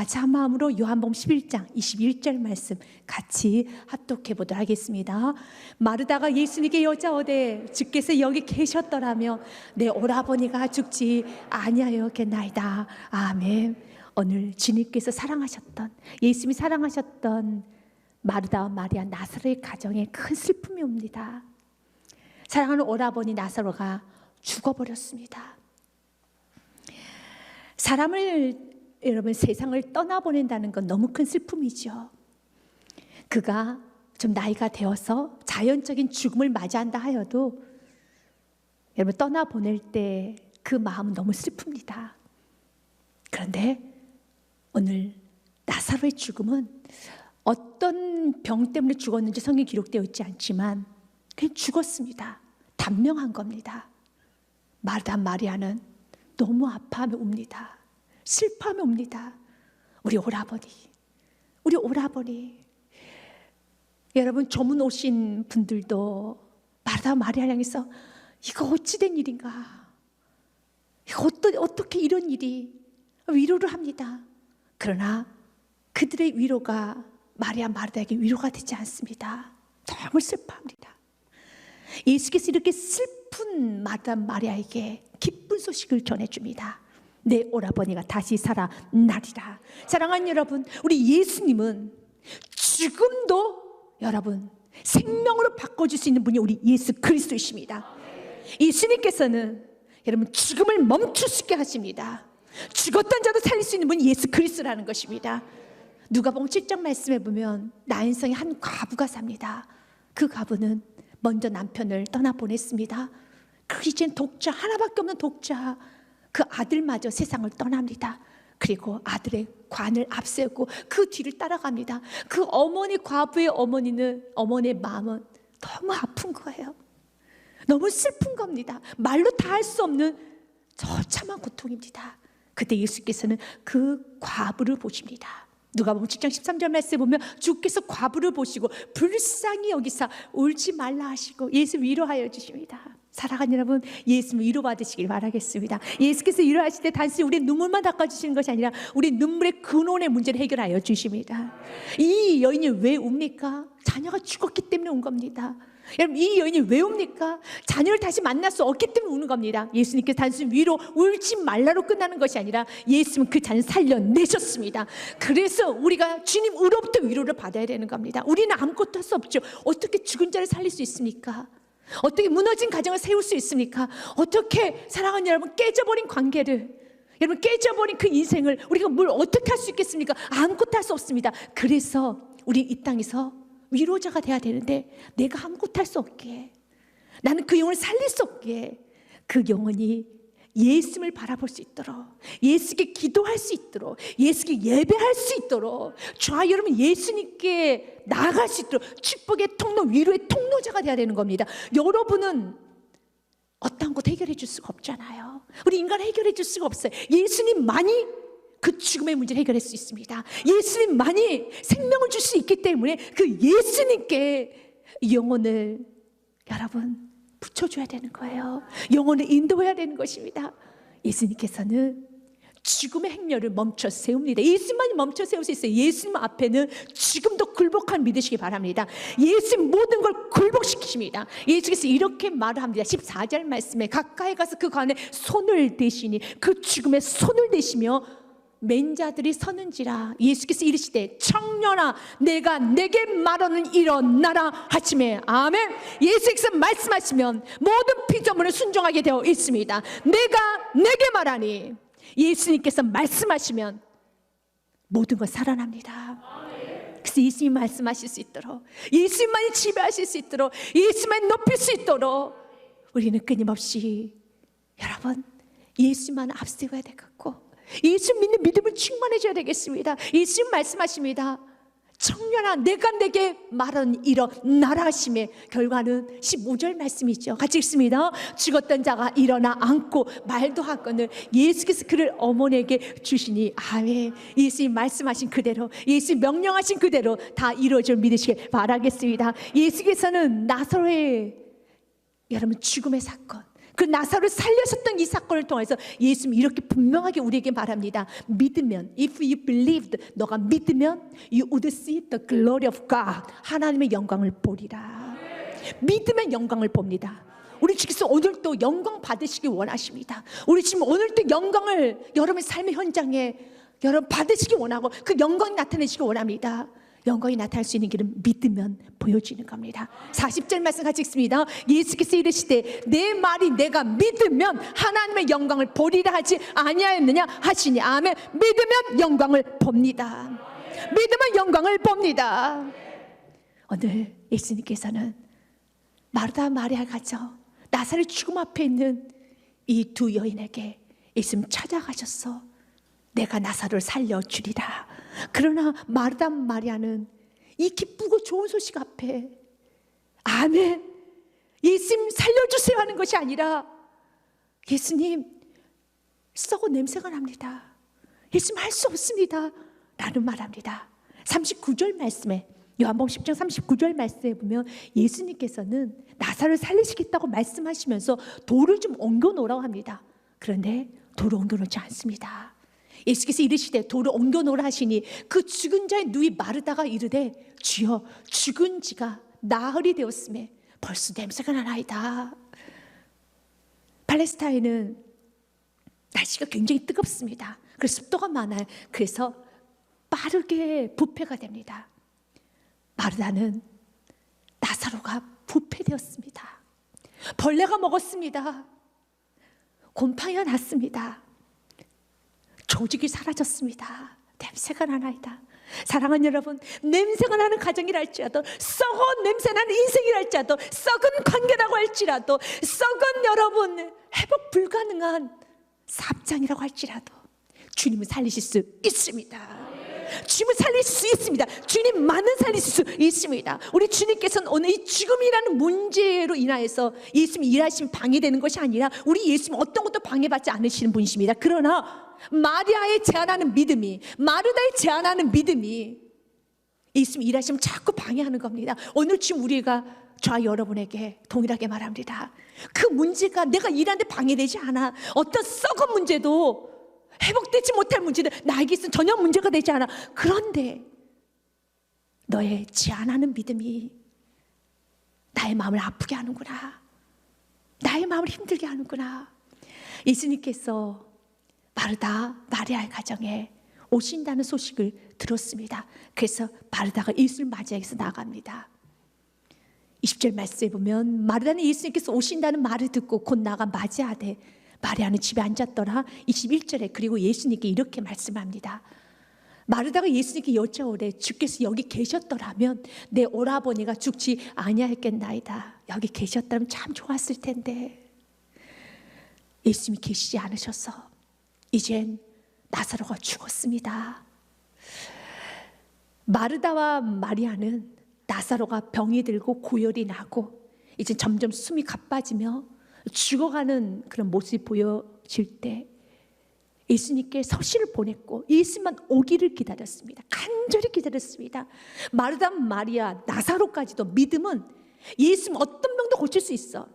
다같이 한 마음으로 요한복음 11장 21절 말씀 같이 합독해 보도록 하겠습니다. 마르다가 예수님께 여짜오되 주께서 여기 계셨더라면 내 오라버니가 죽지 아니하였겠나이다. 아멘. 오늘 주님께서 사랑하셨던, 예수님이 사랑하셨던 마르다와 마리아 나사로의 가정에 큰 슬픔이 옵니다. 사랑하는 오라버니 나사로가 죽어버렸습니다. 사람을 여러분 세상을 떠나보낸다는 건 너무 큰 슬픔이죠. 그가 좀 나이가 되어서 자연적인 죽음을 맞이한다 하여도 여러분 떠나보낼 때 그 마음은 너무 슬픕니다. 그런데 오늘 나사로의 죽음은 어떤 병 때문에 죽었는지 성경에 기록되어 있지 않지만 그냥 죽었습니다. 단명한 겁니다. 마르다 마리아는 너무 아파하며 웁니다. 슬퍼하며 옵니다. 우리 오라버니. 여러분 조문 오신 분들도 마르다 마리아를 향해서 이거 어찌된 일인가, 이거 어떻게 이런 일이, 위로를 합니다. 그러나 그들의 위로가 마르다에게 위로가 되지 않습니다. 너무 슬퍼합니다. 예수께서 이렇게 슬픈 마르다 마리아에게 기쁜 소식을 전해줍니다. 내 오라버니가 다시 살아나리라. 사랑하는 여러분, 우리 예수님은 죽음도 여러분 생명으로 바꿔줄 수 있는 분이 우리 예수 그리스도이십니다. 예수님께서는 여러분 죽음을 멈출 수 있게 하십니다. 죽었던 자도 살릴 수 있는 분이 예수 그리스도라는 것입니다. 누가복음 7장 말씀에 보면 나인성의 한 과부가 삽니다. 그 과부는 먼저 남편을 떠나보냈습니다. 그 이젠 독자, 하나밖에 없는 독자, 그 아들마저 세상을 떠납니다. 그리고 아들의 관을 앞세우고 그 뒤를 따라갑니다. 그 어머니, 과부의 어머니의 마음은 너무 아픈 거예요. 너무 슬픈 겁니다. 말로 다 할 수 없는 처참한 고통입니다. 그때 예수께서는 그 과부를 보십니다. 누가복음 7장 13절 말씀에 보면 주께서 과부를 보시고 불쌍히 여기사 울지 말라 하시고 예수 위로하여 주십니다. 사랑하는 여러분, 예수님 위로받으시길 바라겠습니다. 예수께서 위로하실 때 단순히 우리의 눈물만 닦아주시는 것이 아니라 우리 눈물의 근원의 문제를 해결하여 주십니다. 이 여인이 왜 웁니까? 자녀가 죽었기 때문에 온 겁니다. 여러분, 이 여인이 왜 웁니까? 자녀를 다시 만날 수 없기 때문에 우는 겁니다. 예수님께서 단순히 위로 울지 말라로 끝나는 것이 아니라 예수님은 그 자녀를 살려내셨습니다. 그래서 우리가 주님으로부터 위로를 받아야 되는 겁니다. 우리는 아무것도 할 수 없죠. 어떻게 죽은 자를 살릴 수 있습니까? 어떻게 무너진 가정을 세울 수 있습니까? 어떻게 사랑하는 여러분 깨져버린 관계를, 여러분 깨져버린 그 인생을 우리가 뭘 어떻게 할 수 있겠습니까? 아무것도 할 수 없습니다. 그래서 우리 이 땅에서 위로자가 돼야 되는데 내가 아무것도 할 수 없기에, 나는 그 영혼을 살릴 수 없기에 그 영혼이 예수님을 바라볼 수 있도록, 예수께 기도할 수 있도록, 예수께 예배할 수 있도록, 저와 여러분 예수님께 나아갈 수 있도록 축복의 통로, 위로의 통로자가 돼야 되는 겁니다. 여러분은 어떤 것 해결해 줄 수가 없잖아요. 우리 인간 해결해 줄 수가 없어요. 예수님만이 그 죽음의 문제를 해결할 수 있습니다. 예수님만이 생명을 줄 수 있기 때문에 그 예수님께 영혼을 여러분 붙여줘야 되는 거예요. 영혼을 인도해야 되는 것입니다. 예수님께서는 죽음의 행렬을 멈춰 세웁니다. 예수님만이 멈춰 세울 수 있어요. 예수님 앞에는 죽음도 굴복한 믿으시기 바랍니다. 예수님 모든 걸 굴복시키십니다. 예수께서 이렇게 말을 합니다. 14절 말씀에 가까이 가서 그 관에 손을 대시니 그 죽음에 손을 대시며 맨자들이 서는지라. 예수께서 이르시되 청년아 내가 내게 말하는 일어나라 하시매. 아멘. 예수께서 말씀하시면 모든 피조물은 순종하게 되어 있습니다. 내가 내게 말하니, 예수님께서 말씀하시면 모든 건 살아납니다. 그래서 예수님 말씀하실 수 있도록, 예수님만이 지배하실 수 있도록, 예수님만이 높일 수 있도록 우리는 끊임없이 여러분 예수님만 앞세워야 되겠고 예수 믿는 믿음을 충만해져야 되겠습니다. 예수님 말씀하십니다. 청년아 내가 내게 말하는 일어나라 하심에 결과는 15절 말씀이죠. 같이 읽습니다. 죽었던 자가 일어나 앉고 말도 하거늘 예수께서 그를 어머니에게 주시니. 아멘. 예수님 말씀하신 그대로, 예수님 명령하신 그대로 다 이루어질 믿으시길 바라겠습니다. 예수께서는 나사로의 여러분 죽음의 사건, 그 나사로를 살려셨던 이 사건을 통해서 예수님이 이렇게 분명하게 우리에게 말합니다. 믿으면, if you believed, 너가 믿으면 you would see the glory of God, 하나님의 영광을 보리라. 믿으면 영광을 봅니다. 우리 주께서 오늘도 영광 받으시기 원하십니다. 우리 지금 오늘도 영광을 여러분의 삶의 현장에 여러분 받으시기 원하고 그 영광이 나타내시기 원합니다. 영광이 나타날 수 있는 길은 믿으면 보여지는 겁니다. 40절 말씀 같이 읽습니다. 예수께서 이르시되 내 말이 내가 믿으면 하나님의 영광을 보리라 하지 아니하였느냐 하시니 아멘. 믿으면 영광을 봅니다. 믿으면 영광을 봅니다. 오늘 예수님께서는 마르다 마리아 가정 나사렛 죽음 앞에 있는 이 두 여인에게 예수님 찾아가셨어. 내가 나사로를 살려주리라. 그러나 마르다 마리아는 이 기쁘고 좋은 소식 앞에 아멘, 예수님 살려주세요 하는 것이 아니라 예수님 썩은 냄새가 납니다. 예수님 할 수 없습니다 라는 말합니다. 39절 말씀에 요한복음 10장 39절 말씀에 보면 예수님께서는 나사로를 살리시겠다고 말씀하시면서 돌을 좀 옮겨 놓으라고 합니다. 그런데 돌을 옮겨 놓지 않습니다. 예수께서 이르시되 돌을 옮겨 놓으라 하시니 그 죽은 자의 누이 마르다가 이르되 주여 죽은 지가 나흘이 되었음에 벌써 냄새가 나나이다. 팔레스타인은 날씨가 굉장히 뜨겁습니다. 그래서 습도가 많아요. 그래서 빠르게 부패가 됩니다. 마르다는 나사로가 부패되었습니다. 벌레가 먹었습니다. 곰팡이가 났습니다. 조직이 사라졌습니다. 냄새가 나나이다. 사랑하는 여러분, 냄새가 나는 가정이랄지라도, 썩은 냄새 나는 인생이랄지라도, 썩은 관계라고 할지라도, 썩은 여러분 회복 불가능한 사업장이라고 할지라도 주님은 살리실 수 있습니다. 주님은 살리실 수 있습니다. 주님만은 살리실 수 있습니다. 우리 주님께서는 오늘 이 죽음이라는 문제로 인하여서 예수님이 일하시면 방해되는 것이 아니라 우리 예수님 어떤 것도 방해받지 않으시는 분이십니다. 그러나 마리아의 제안하는 믿음이, 마르다의 제안하는 믿음이 예수님이 일하시면 자꾸 방해하는 겁니다. 오늘 지금 우리가 저와 여러분에게 동일하게 말합니다. 그 문제가 내가 일하는데 방해되지 않아. 어떤 썩은 문제도 회복되지 못할 문제들 나에게 있으면 전혀 문제가 되지 않아. 그런데 너의 제안하는 믿음이 나의 마음을 아프게 하는구나. 나의 마음을 힘들게 하는구나. 예수님께서 마르다 마리아의 가정에 오신다는 소식을 들었습니다. 그래서 마르다가 예수를 맞이하기 위해서 나갑니다. 20절 말씀에 보면 마르다는 예수님께서 오신다는 말을 듣고 곧 나가 맞이하되 마리아는 집에 앉았더라. 21절에 그리고 예수님께 이렇게 말씀합니다. 마르다가 예수님께 여쭤오되 주께서 여기 계셨더라면 내 오라버니가 죽지 아니하였겠나이다. 여기 계셨다면 참 좋았을 텐데 예수님이 계시지 않으셔서 이젠 나사로가 죽었습니다. 마르다와 마리아는 나사로가 병이 들고 고열이 나고 이제 점점 숨이 가빠지며 죽어가는 그런 모습이 보여질 때 예수님께 서신을 보냈고 예수님만 오기를 기다렸습니다. 간절히 기다렸습니다. 마르다 마리아 나사로까지도 믿음은 예수님 어떤 병도 고칠 수 있어.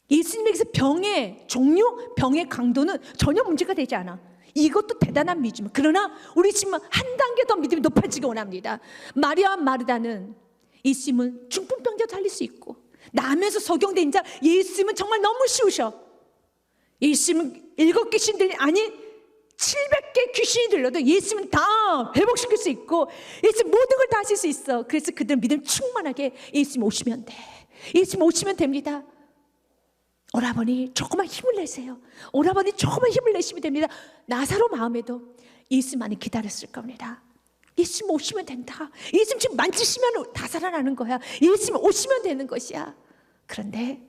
예수님에게서 병의 종류, 병의 강도는 전혀 문제가 되지 않아. 이것도 대단한 믿음. 그러나 우리 지금 한 단계 더 믿음이 높아지기 원합니다. 마리아와 마르다는 예수님은 중풍병자도 살릴 수 있고 남에서 적용된 자 예수님은 정말 너무 쉬우셔. 예수님은 7귀신 들리 아니 700개 귀신이 들려도 예수님은 다 회복시킬 수 있고 예수님 모든 걸 다 하실 수 있어. 그래서 그들은 믿음 충만하게 예수님 오시면 돼. 예수님 오시면 됩니다. 오라버니 조금만 힘을 내세요. 오라버니 조금만 힘을 내시면 됩니다. 나사로 마음에도 예수님만을 기다렸을 겁니다. 예수님 오시면 된다. 예수님 지금 만지시면 다 살아나는 거야. 예수님 오시면 되는 것이야. 그런데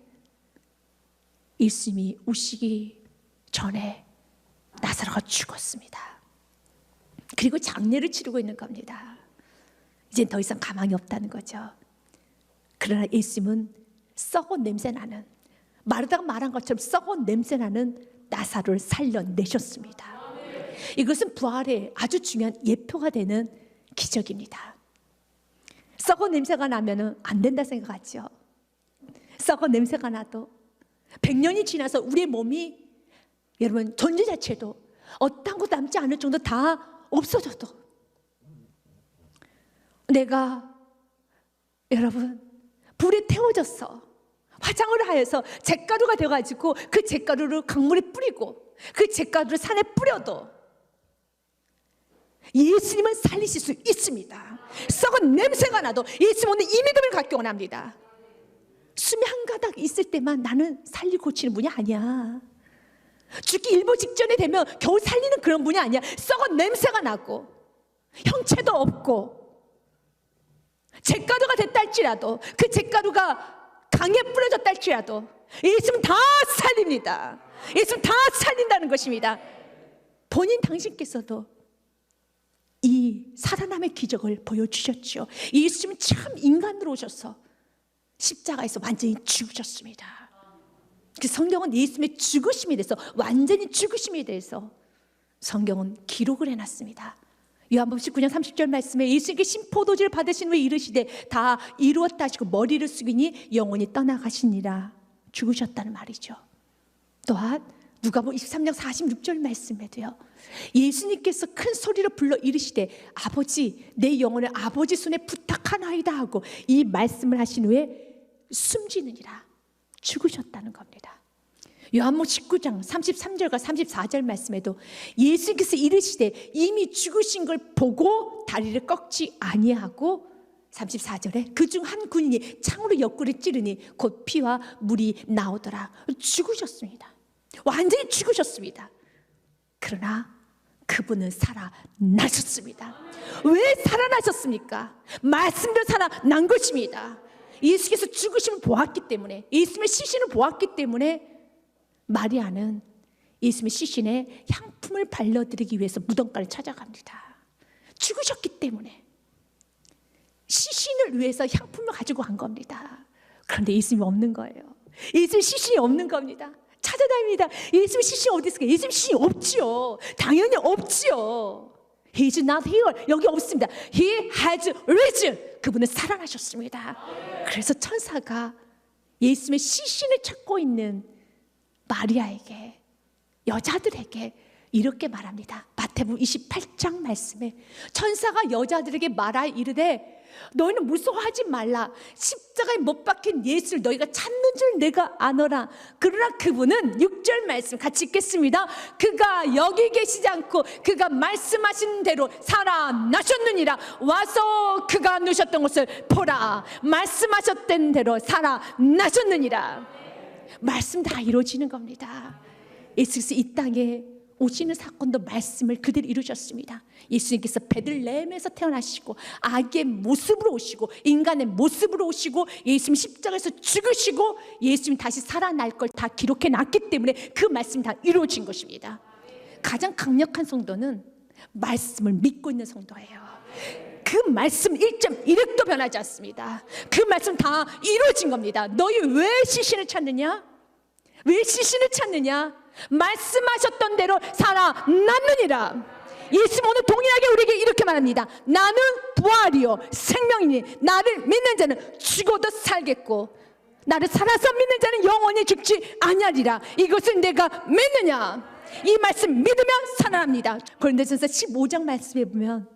예수님이 오시기 전에 나사로가 죽었습니다. 그리고 장례를 치르고 있는 겁니다. 이제 더 이상 가망이 없다는 거죠. 그러나 예수님은 썩은 냄새 나는, 마르다가 말한 것처럼 썩은 냄새 나는 나사로를 살려내셨습니다. 이것은 부활의 아주 중요한 예표가 되는 기적입니다. 썩은 냄새가 나면 안 된다 생각하죠. 썩은 냄새가 나도 100년이 지나서 우리의 몸이 여러분 존재 자체도 어떤 것도 남지 않을 정도 다 없어져도 내가 여러분 불에 태워져서 화장을 하여서 잿가루가 되어가지고 그 잿가루를 강물에 뿌리고 그 잿가루를 산에 뿌려도 예수님은 살리실 수 있습니다. 썩은 냄새가 나도 예수님 오늘 이 믿음을 갖기 원합니다. 숨이 한 가닥 있을 때만 나는 살리고 고치는 분이 아니야. 죽기 일보 직전에 되면 겨우 살리는 그런 분이 아니야. 썩은 냄새가 나고 형체도 없고 잿가루가 됐다 할지라도 그 잿가루가 강에 뿌려졌다 할지라도 예수님 다 살립니다. 예수님 다 살린다는 것입니다. 본인 당신께서도 이 살아남의 기적을 보여주셨죠. 예수님은 참 인간으로 오셔서 십자가에서 완전히 죽으셨습니다. 그 성경은 예수님의 죽으심에 대해서 완전히 죽으심에 대해서 성경은 기록을 해놨습니다. 요한복음 19장 30절 말씀에 예수님께 신포도주를 받으신 후에 이르시되 다 이루었다 하시고 머리를 숙이니 영혼이 떠나가시니라. 죽으셨다는 말이죠. 또한 누가복음 23장 46절 말씀에도요, 예수님께서 큰 소리로 불러 이르시되 아버지 내 영혼을 아버지 손에 부탁하나이다 하고 이 말씀을 하신 후에 숨지느니라. 죽으셨다는 겁니다. 요한복음 19장 33절과 34절 말씀에도 예수께서 이르시되 이미 죽으신 걸 보고 다리를 꺾지 아니하고 34절에 그중 한 군인이 창으로 옆구리를 찌르니 곧 피와 물이 나오더라. 죽으셨습니다. 완전히 죽으셨습니다. 그러나 그분은 살아나셨습니다. 왜 살아나셨습니까? 말씀대로 살아난 것입니다. 예수께서 죽으심을 보았기 때문에, 예수님의 시신을 보았기 때문에 마리아는 예수님의 시신에 향품을 발라드리기 위해서 무덤가를 찾아갑니다. 죽으셨기 때문에 시신을 위해서 향품을 가지고 간 겁니다. 그런데 예수님이 없는 거예요. 예수님 시신이 없는 겁니다. 찾아다닙니다. 예수님 시신이 어디 있을까요? 예수님 시신이 없지요. 당연히 없지요. He is not here. 여기 없습니다. He has risen. 그분은 살아나셨습니다. 그래서 천사가 예수님의 시신을 찾고 있는 마리아에게, 여자들에게 이렇게 말합니다. 마태복음 28장 말씀에 천사가 여자들에게 말하여 이르되 너희는 무서워하지 말라. 십자가에 못 박힌 예수를 너희가 찾는 줄 내가 아노라. 그러나 그분은 6절 말씀 같이 읽겠습니다. 그가 여기 계시지 않고 그가 말씀하신 대로 살아나셨느니라. 와서 그가 누셨던 곳을 보라. 말씀하셨던 대로 살아나셨느니라. 말씀 다 이루어지는 겁니다. 예수께서 이 땅에 오시는 사건도 말씀을 그대로 이루셨습니다. 예수님께서 베들레헴에서 태어나시고 아기의 모습으로 오시고 인간의 모습으로 오시고 예수님 십자가에서 죽으시고 예수님 다시 살아날 걸 다 기록해 놨기 때문에 그 말씀이 다 이루어진 것입니다. 가장 강력한 성도는 말씀을 믿고 있는 성도예요. 그 말씀 1.1획도 변하지 않습니다. 그 말씀 다 이루어진 겁니다. 너희 왜 시신을 찾느냐? 왜 시신을 찾느냐? 말씀하셨던 대로 살아났느니라. 예수님 오늘 동일하게 우리에게 이렇게 말합니다. 나는 부활이요 생명이니 나를 믿는 자는 죽어도 살겠고 나를 살아서 믿는 자는 영원히 죽지 아니하리라. 이것을 내가 믿느냐? 이 말씀 믿으면 살아납니다. 고린도전서 15장 말씀에 보면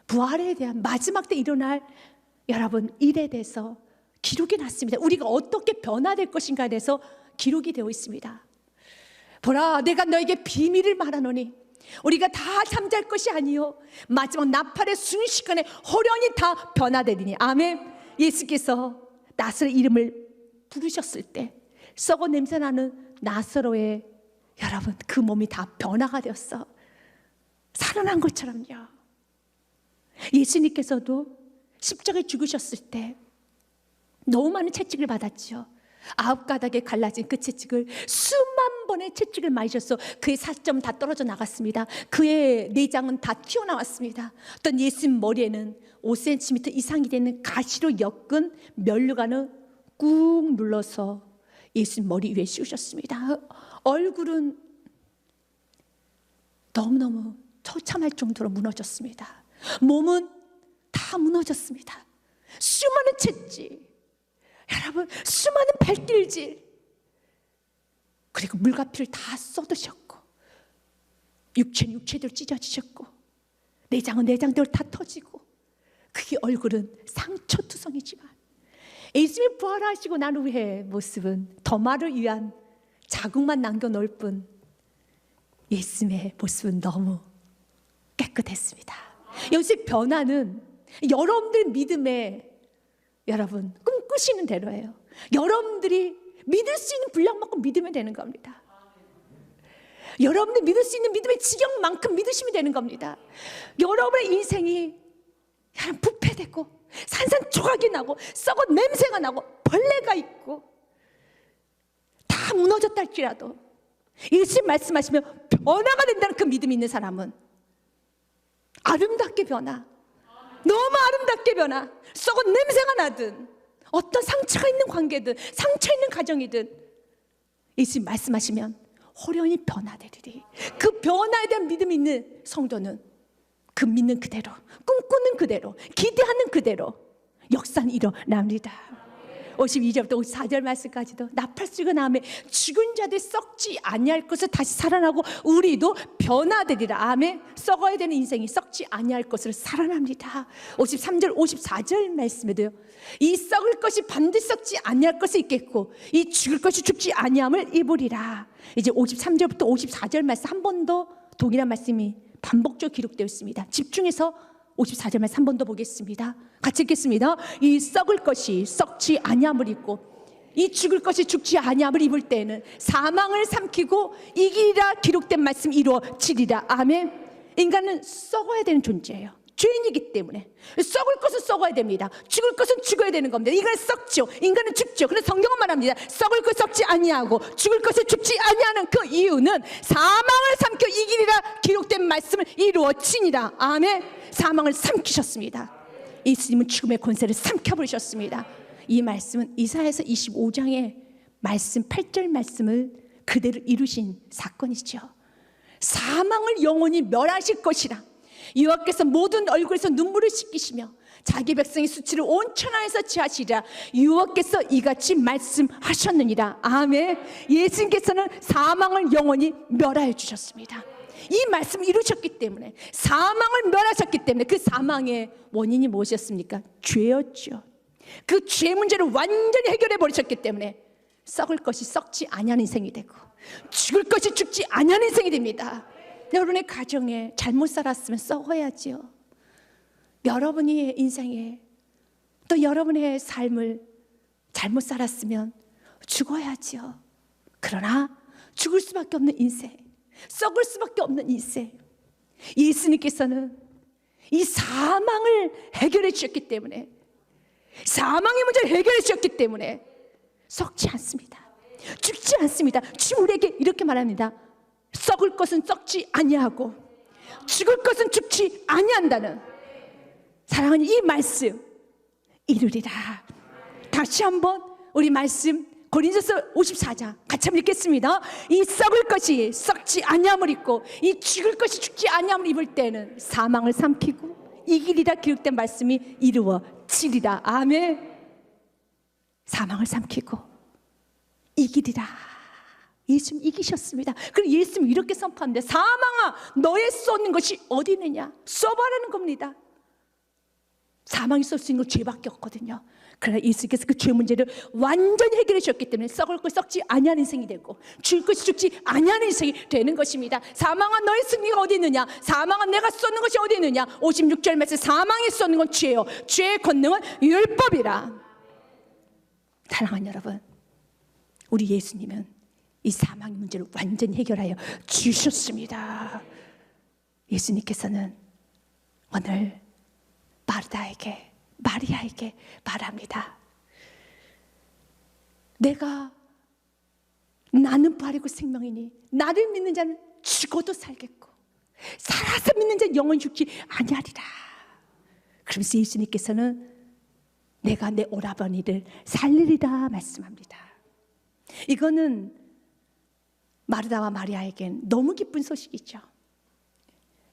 부활에 대한 마지막 때 일어날 여러분 일에 대해서 기록이 났습니다. 우리가 어떻게 변화될 것인가에 대해서 기록이 되어 있습니다. 보라 내가 너에게 비밀을 말하노니 우리가 다 잠잘 것이 아니요 마지막 나팔의 순식간에 호련히 다 변화되리니. 아멘. 예수께서 나사로 이름을 부르셨을 때 썩어 냄새나는 나사로의 여러분 그 몸이 다 변화가 되었어. 살아난 것처럼요. 예수님께서도 십자가에 죽으셨을 때 너무 많은 채찍을 받았죠. 9가닥에 갈라진 그 채찍을 수만 번의 채찍을 맞으셔서 그의 살점 다 떨어져 나갔습니다. 그의 내장은 다 튀어나왔습니다. 어떤 예수님 머리에는 5cm 이상이 되는 가시로 엮은 면류관을 꾹 눌러서 예수님 머리 위에 씌우셨습니다. 얼굴은 너무너무 처참할 정도로 무너졌습니다. 몸은 다 무너졌습니다. 수많은 채찍, 여러분 수많은 발길질, 그리고 물과 피를 다 쏟으셨고, 육체는 육체대로 찢어지셨고, 내장은 내장대로 다 터지고, 그게 얼굴은 상처투성이지만 예수님이 부활하시고 난 후의 모습은 더마를 위한 자국만 남겨놓을 뿐 예수님의 모습은 너무 깨끗했습니다. 여기서 변화는 여러분들 믿음에 여러분 꿈꾸시는 대로예요. 여러분들이 믿을 수 있는 분량만큼 믿으면 되는 겁니다. 여러분들 믿을 수 있는 믿음의 지경만큼 믿으시면 되는 겁니다. 여러분의 인생이 부패되고 산산조각이 나고 썩은 냄새가 나고 벌레가 있고 다 무너졌다 할지라도 예수님 말씀하시면 변화가 된다는 그 믿음이 있는 사람은 아름답게 변화, 너무 아름답게 변화, 썩은 냄새가 나든 어떤 상처가 있는 관계든 상처 있는 가정이든 예수님 말씀하시면 호련히 변화되리리. 그 변화에 대한 믿음이 있는 성도는 그 믿는 그대로, 꿈꾸는 그대로, 기대하는 그대로 역사는 일어납니다. 52절부터 54절 말씀까지도 나팔소리가 나오며 죽은 자들이 썩지 아니할 것을 다시 살아나고 우리도 변화되리라. 아멘. 썩어야 되는 인생이 썩지 아니할 것을 살아납니다. 53절 54절 말씀에도요, 이 썩을 것이 반드시 썩지 아니할 것이 있겠고 이 죽을 것이 죽지 아니함을 입으리라. 이제 53절부터 54절 말씀 한 번 더 동일한 말씀이 반복적으로 기록되어 있습니다. 집중해서 54절 말씀 한 번 더 보겠습니다. 같이 읽겠습니다. 이 썩을 것이 썩지 아니함을 입고 이 죽을 것이 죽지 아니함을 입을 때에는 사망을 삼키고 이기리라 기록된 말씀 이루어지리라. 아멘. 인간은 썩어야 되는 존재예요. 죄인이기 때문에 썩을 것은 썩어야 됩니다. 죽을 것은 죽어야 되는 겁니다. 인간은 썩죠. 인간은 죽죠. 그래서 성경은 말합니다. 썩을 것 썩지 아니하고 죽을 것을 죽지 아니하는 그 이유는 사망을 삼켜 이기리라 기록된 말씀을 이루어지니라. 아멘. 사망을 삼키셨습니다. 예수님은 죽음의 권세를 삼켜버리셨습니다. 이 말씀은 이사야서 25장의 말씀 8절 말씀을 그대로 이루신 사건이죠. 사망을 영원히 멸하실 것이라. 여호와께서 모든 얼굴에서 눈물을 씻기시며 자기 백성의 수치를 온 천하에서 지하시리라. 여호와께서 이같이 말씀하셨느니라. 아멘. 예수님께서는 사망을 영원히 멸하여 주셨습니다. 이 말씀을 이루셨기 때문에, 사망을 멸하셨기 때문에, 그 사망의 원인이 무엇이었습니까? 죄였죠. 그 죄 문제를 완전히 해결해 버리셨기 때문에 썩을 것이 썩지 아니하는 인생이 되고 죽을 것이 죽지 아니하는 인생이 됩니다. 여러분의 가정에 잘못 살았으면 썩어야지요. 여러분의 인생에 또 여러분의 삶을 잘못 살았으면 죽어야지요. 그러나 죽을 수밖에 없는 인생, 썩을 수밖에 없는 인생, 예수님께서는 이 사망을 해결해 주셨기 때문에, 사망의 문제를 해결해 주셨기 때문에 썩지 않습니다. 죽지 않습니다. 주님 우리에게 이렇게 말합니다. 썩을 것은 썩지 아니하고 죽을 것은 죽지 아니한다는 사랑하는 이 말씀 이루리라. 다시 한번 우리 말씀 고린도서 54장 같이 한번 읽겠습니다. 이 썩을 것이 썩지 아니함을 입고 이 죽을 것이 죽지 아니함을 입을 때는 사망을 삼키고 이기리라 기록된 말씀이 이루어지리라. 아멘. 사망을 삼키고 이기리라. 예수님 이기셨습니다. 그리고 예수님 이렇게 선포합니다. 사망아 너의 쏟는 것이 어디 있느냐. 써봐라는 겁니다. 사망이 쏠 수 있는 건 죄밖에 없거든요. 그러나 예수께서 그 죄 문제를 완전히 해결해 주셨기 때문에 썩을 것 썩지 아니하는 인생이 되고 죽을 것이 죽지 아니하는 인생이 되는 것입니다. 사망아 너의 승리가 어디 있느냐. 사망아 내가 쏟는 것이 어디 있느냐. 56절 말씀 사망이 쏟는 건 죄요. 죄의 권능은 율법이라. 사랑하는 여러분, 우리 예수님은 이 사망의 문제를 완전히 해결하여 주셨습니다. 예수님께서는 오늘 마르다에게, 마리아에게 말합니다. 나는 부활이고 생명이니 나를 믿는 자는 죽어도 살겠고 살아서 믿는 자는 영원히 죽지 아니하리라. 그러면서 예수님께서는 내가 내 오라버니를 살리리라 말씀합니다. 이거는 마르다와 마리아에겐 너무 기쁜 소식이죠.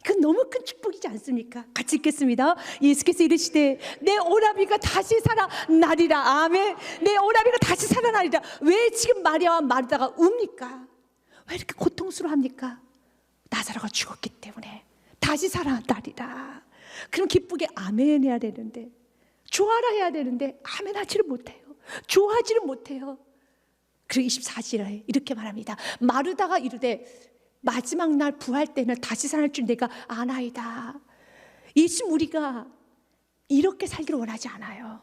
그 너무 큰 축복이지 않습니까? 같이 읽겠습니다. 예수께서 이르시되 내 오라비가 다시 살아나리라. 아멘. 내 오라비가 다시 살아나리라. 왜 지금 마리아와 마르다가 웁니까? 왜 이렇게 고통스러워합니까? 나사로가 죽었기 때문에 다시 살아났다리라. 그럼 기쁘게 아멘 해야 되는데, 좋아라 해야 되는데 아멘 하지를 못해요. 좋아하지를 못해요. 그리고 24절에 이렇게 말합니다. 마르다가 이르되 마지막 날 부활 때는 다시 살아날 줄 내가 아나이다. 예수 우리가 이렇게 살기를 원하지 않아요.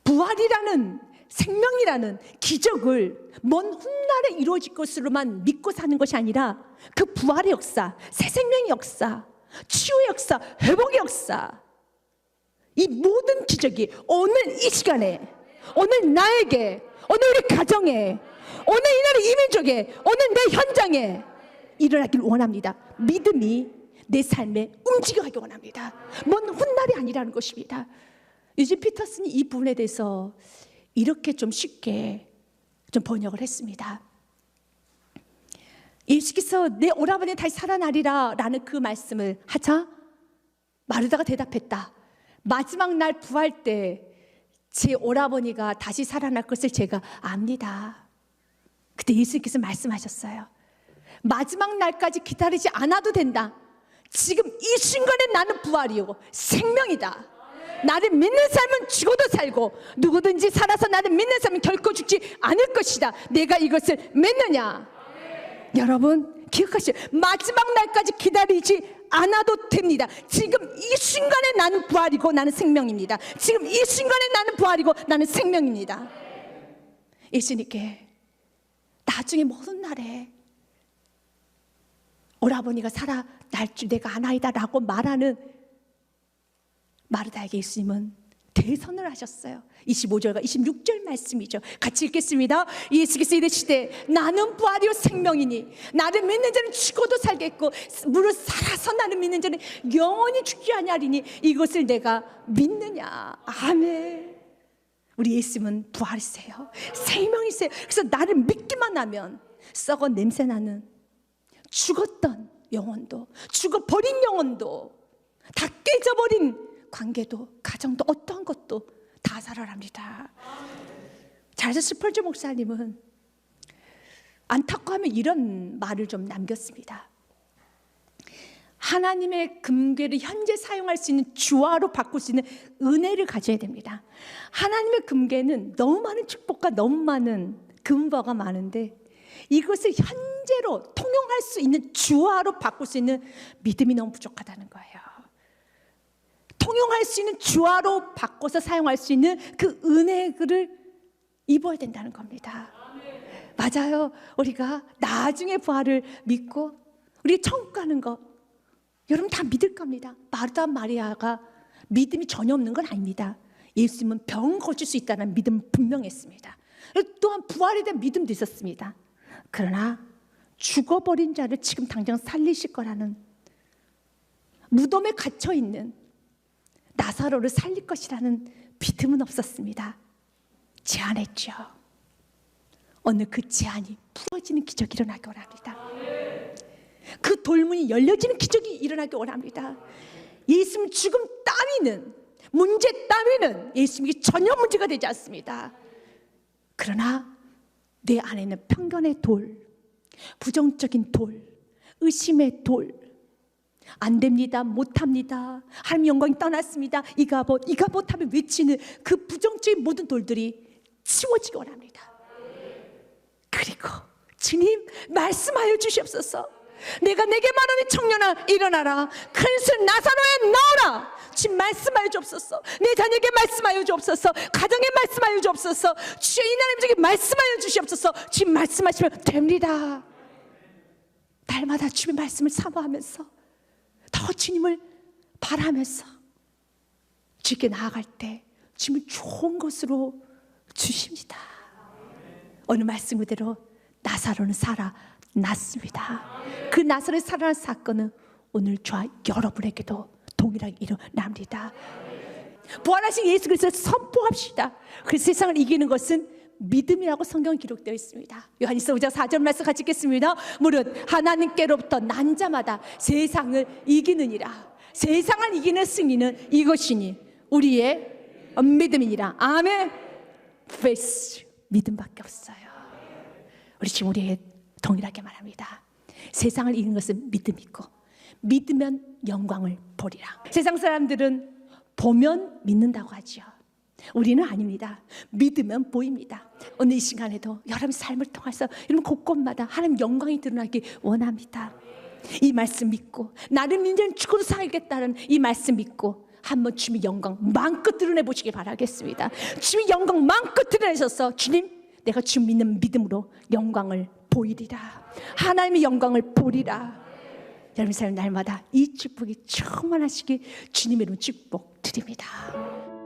부활이라는, 생명이라는 기적을 먼 훗날에 이루어질 것으로만 믿고 사는 것이 아니라 그 부활의 역사, 새 생명의 역사, 치유의 역사, 회복의 역사, 이 모든 기적이 오늘 이 시간에, 오늘 나에게, 오늘 우리 가정에, 오늘 이 나라 이민족에, 오늘 내 현장에 일어나길 원합니다. 믿음이 내 삶에 움직여가기 원합니다. 먼 훗날이 아니라는 것입니다. 유진 피터슨이 이 부분에 대해서 이렇게 좀 쉽게 좀 번역을 했습니다. 예수께서 내 오라버니 다시 살아나리라 라는 그 말씀을 하자 마르다가 대답했다. 마지막 날 부활 때 제 오라버니가 다시 살아날 것을 제가 압니다. 그때 예수님께서 말씀하셨어요. 마지막 날까지 기다리지 않아도 된다. 지금 이 순간에 나는 부활이요 생명이다. 나를 믿는 삶은 죽어도 살고 누구든지 살아서 나를 믿는 삶은 결코 죽지 않을 것이다. 내가 이것을 믿느냐? 여러분 기억하시오. 마지막 날까지 기다리지 않아도 됩니다. 지금 이 순간에 나는 부활이고 나는 생명입니다. 지금 이 순간에 나는 부활이고 나는 생명입니다. 예수님께 나중에 먼 날에 오라버니가 살아날 줄 내가 아나이다 라고 말하는 마르다에게 예수님은 대선을 하셨어요. 25절과 26절 말씀이죠. 같이 읽겠습니다. 예수께서 이르시되 나는 부활이요 생명이니 나를 믿는 자는 죽어도 살겠고 무릇 살아서 나를 믿는 자는 영원히 죽지 아니하리니 이것을 내가 믿느냐. 아멘. 우리 예수님은 부활이세요. 생명이세요. 그래서 나를 믿기만 하면 썩어 냄새나는 죽었던 영혼도, 죽어버린 영혼도, 다 깨져버린 관계도, 가정도, 어떠한 것도 다 살아납니다. 잘해서 스펄전 목사님은 안타까워하면 이런 말을 좀 남겼습니다. 하나님의 금괴를 현재 사용할 수 있는 주화로 바꿀 수 있는 은혜를 가져야 됩니다. 하나님의 금괴는 너무 많은 축복과 너무 많은 금과가 많은데 이것을 현재로 통용할 수 있는 주화로 바꿀 수 있는 믿음이 너무 부족하다는 거예요. 통용할 수 있는 주화로 바꿔서 사용할 수 있는 그 은혜를 입어야 된다는 겁니다. 맞아요. 우리가 나중에 부활을 믿고 우리 천국 가는 거 여러분 다 믿을 겁니다. 마르다 마리아가 믿음이 전혀 없는 건 아닙니다. 예수님은 병 고칠 수 있다는 믿음은 분명했습니다. 또한 부활에 대한 믿음도 있었습니다. 그러나 죽어버린 자를 지금 당장 살리실 거라는, 무덤에 갇혀있는 나사로를 살릴 것이라는 믿음은 없었습니다. 제안했죠. 오늘 그 제안이 풀어지는 기적이 일어나기 원합니다. 그 돌문이 열려지는 기적이 일어나기 원합니다. 예수님 죽음 따위는, 문제 따위는 예수님이 전혀 문제가 되지 않습니다. 그러나 내 안에는 편견의 돌, 부정적인 돌, 의심의 돌, 안 됩니다, 못합니다, 하나님 영광이 떠났습니다, 이가 못하면 외치는 그 부정적인 모든 돌들이 치워지기 원합니다. 그리고 주님 말씀하여 주시옵소서. 내가 내게 말하는 청년아 일어나라, 큰술 나사로에 나오라. 주님 말씀하여 주옵소서. 내 자녀에게 말씀하여 주옵소서. 가정에 말씀하여 주옵소서. 주여 이 나라님에게 말씀하여 주시옵소서. 주님 말씀하시면 됩니다. 날마다 주님의 말씀을 사모하면서 더 주님을 바라면서 주께 나아갈 때 주님은 좋은 것으로 주십니다. 오늘 말씀 그대로 나사로는 살아났습니다. 그 나사로의 살아난 사건은 오늘 저와 여러분에게도 동일하게 일어납니다. 부활하신 예수 그리스도를 선포합시다. 그 세상을 이기는 것은 믿음이라고 성경에 기록되어 있습니다. 요한일서 5장 4절 말씀 같이 읽겠습니다. 무릇 하나님께로부터 난 자마다 세상을 이기느니라. 세상을 이기는 승리는 이것이니 우리의 믿음이니라. 아멘. faith, 믿음밖에 없어요. 우리 지금 우리의 동일하게 말합니다. 세상을 이기는 것은 믿음이고 믿으면 영광을 보리라. 세상 사람들은 보면 믿는다고 하죠. 우리는 아닙니다. 믿으면 보입니다. 오늘 이 시간에도 여러분 삶을 통해서 여러분 곳곳마다 하나님 영광이 드러나기 원합니다. 이 말씀 믿고 나를 믿는 죽어도 살겠다는 이 말씀 믿고 한번 주님의 영광 마음껏 드러내 보시기 바라겠습니다. 주님의 영광 마음껏 드러내셔서 주님, 내가 주님 믿는 믿음으로 영광을 보이리라. 하나님의 영광을 보리라. 여러분 삶 날마다 이 축복이 충만하시길 주님의 이름으로 축복 드립니다.